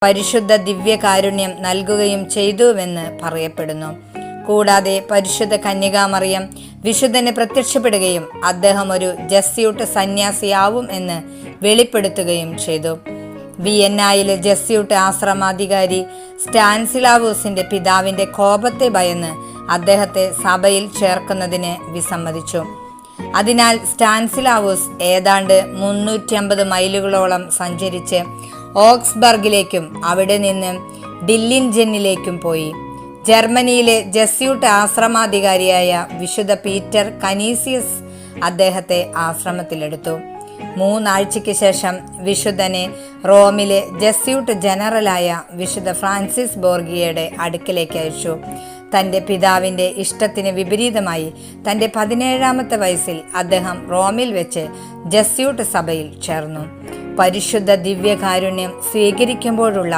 പരിശുദ്ധ ദിവ്യകാരുണ്യം നൽകുകയും ചെയ്തുവെന്ന് പറയപ്പെടുന്നു. കൂടാതെ പരിശുദ്ധ കന്യകാമറിയം വിശുദ്ധന് പ്രത്യക്ഷപ്പെടുകയും അദ്ദേഹം ഒരു ജസ്യൂട്ട് സന്യാസിയാവും എന്ന് വെളിപ്പെടുത്തുകയും ചെയ്തു. വിയന്നയിലെ ജസ്യൂട്ട് ആശ്രമാധികാരി സ്റ്റാൻസിലാവോസിന്റെ പിതാവിന്റെ കോപത്തെ ഭയന്ന് അദ്ദേഹത്തെ സഭയിൽ ചേർക്കുന്നതിന് വിസമ്മതിച്ചു. അതിനാൽ സ്റ്റാൻസിലാവോസ് ഏതാണ്ട് 350 മൈലുകളോളം സഞ്ചരിച്ച് ഓക്സ്ബർഗിലേക്കും അവിടെ നിന്ന് ഡില്ലിൻജനിലേക്കും പോയി. ജർമ്മനിയിലെ ജസ്യൂട്ട് ആശ്രമാധികാരിയായ വിശുദ്ധ പീറ്റർ കനീസിയസ് അദ്ദേഹത്തെ ആശ്രമത്തിലെടുത്തു. 3 ആഴ്ചയ്ക്ക് ശേഷം വിശുദ്ധനെ റോമിലെ ജസ്യൂട്ട് ജനറലായ വിശുദ്ധ ഫ്രാൻസിസ് ബോർഗിയയുടെ അടുക്കലേക്ക് അയച്ചു. തൻ്റെ പിതാവിൻ്റെ ഇഷ്ടത്തിന് വിപരീതമായി തൻ്റെ 17ാമത്തെ വയസ്സിൽ അദ്ദേഹം റോമിൽ വെച്ച് ജസ്യൂട്ട് സഭയിൽ ചേർന്നു. പരിശുദ്ധ ദിവ്യകാരുണ്യം സ്വീകരിക്കുമ്പോഴുള്ള